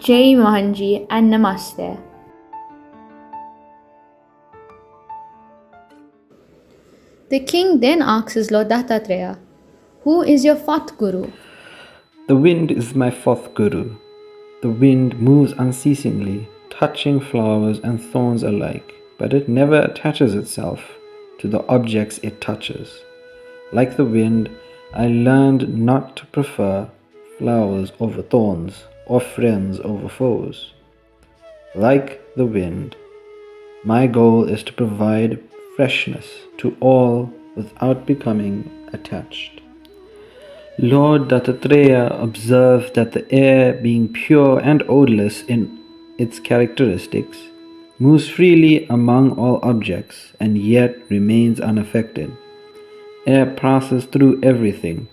Jai Mohanji and Namaste. The king then asks Lord Dattatreya, "Who is your fourth guru?" The wind is my fourth guru. The wind moves unceasingly, touching flowers and thorns alike, but it never attaches itself to the objects it touches. Like the wind, I learned not to prefer flowers over thorns or friends over foes. Like the wind, my goal is to provide freshness to all without becoming attached. Lord Dattatreya observed that the air, being pure and odorless in its characteristics, moves freely among all objects and yet remains unaffected. Air passes through everything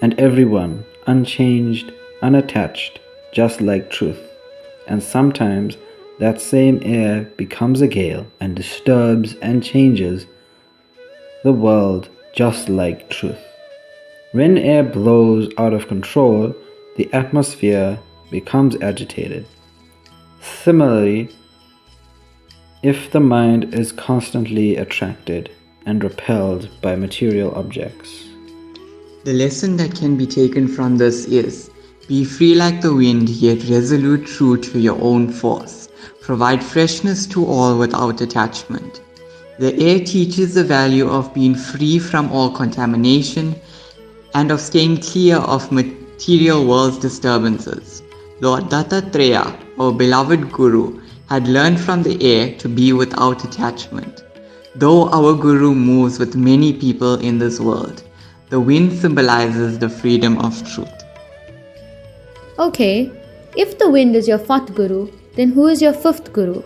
and everyone, unchanged, unattached, just like truth. And sometimes that same air becomes a gale and disturbs and changes the world just like truth. When air blows out of control, the atmosphere becomes agitated. Similarly, if the mind is constantly attracted and repelled by material objects. The lesson that can be taken from this is, be free like the wind, yet resolute true to your own force. Provide freshness to all without attachment. The air teaches the value of being free from all contamination and of staying clear of material world's disturbances. Lord Dattatreya, our beloved Guru, had learned from the air to be without attachment. Though our Guru moves with many people in this world, the wind symbolizes the freedom of truth. Okay, if the wind is your fourth guru, then who is your fifth guru?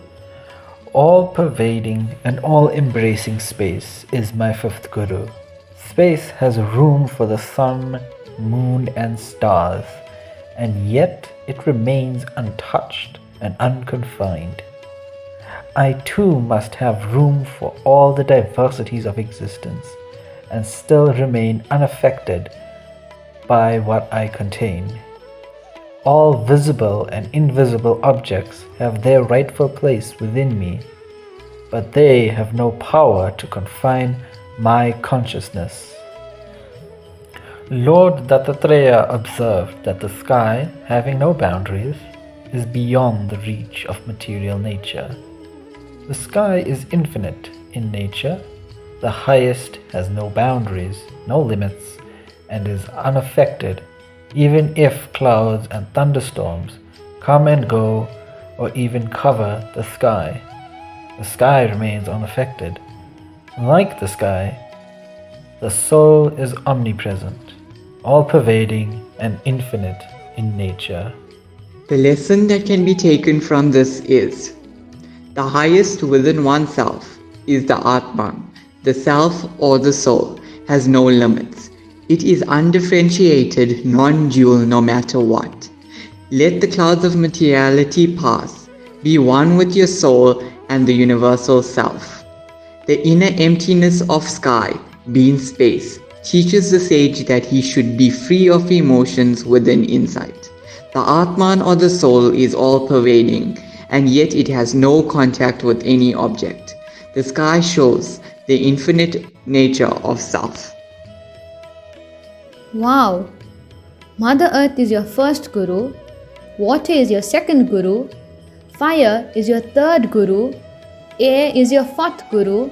All-pervading and all-embracing space is my fifth guru. Space has room for the sun, moon, and stars, and yet it remains untouched and unconfined. I too must have room for all the diversities of existence and still remain unaffected by what I contain. All visible and invisible objects have their rightful place within me, but they have no power to confine my consciousness. Lord Dattatreya observed that the sky, having no boundaries, is beyond the reach of material nature. The sky is infinite in nature. The highest has no boundaries, no limits, and is unaffected even if clouds and thunderstorms come and go or even cover the sky. The sky remains unaffected. Like the sky, the soul is omnipresent, all-pervading and infinite in nature. The lesson that can be taken from this is, the highest within oneself is the Atman. The self or the soul has no limits. It is undifferentiated, non-dual no matter what. Let the clouds of materiality pass. Be one with your soul and the universal self. The inner emptiness of sky, being space, teaches the sage that he should be free of emotions within insight. The Atman or the soul is all-pervading, and yet it has no contact with any object. The sky shows the infinite nature of self. Wow! Mother Earth is your first guru, water is your second guru, fire is your third guru, air is your fourth guru,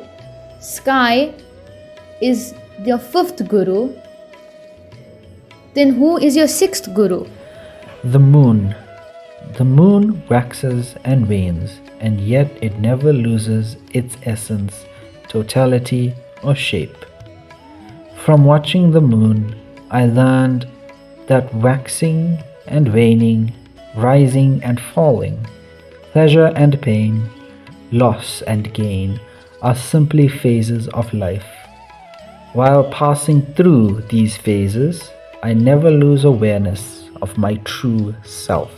sky is your fifth guru. Then who is your sixth guru? The moon. The moon waxes and wanes, and yet it never loses its essence, totality, or shape. From watching the moon, I learned that waxing and waning, rising and falling, pleasure and pain, loss and gain are simply phases of life. While passing through these phases, I never lose awareness of my true self.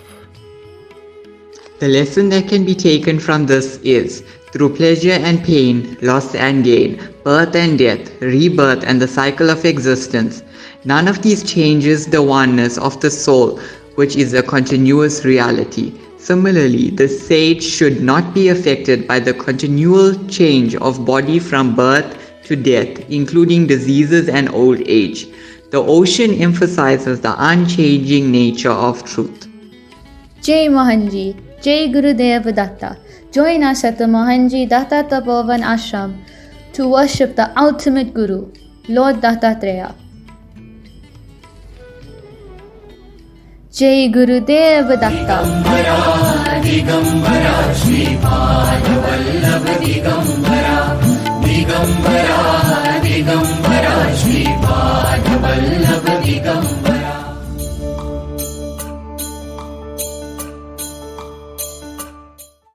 The lesson that can be taken from this is, through pleasure and pain, loss and gain, birth and death, rebirth and the cycle of existence, none of these changes the oneness of the soul, which is a continuous reality. Similarly, the sage should not be affected by the continual change of body from birth to death, including diseases and old age. The ocean emphasizes the unchanging nature of truth. Jai Mohanji, Jai Gurudev Datta. Join us at the Mohanji Datta Tapovan Ashram to worship the ultimate Guru, Lord Dattatreya. Jai Gurudev Datta.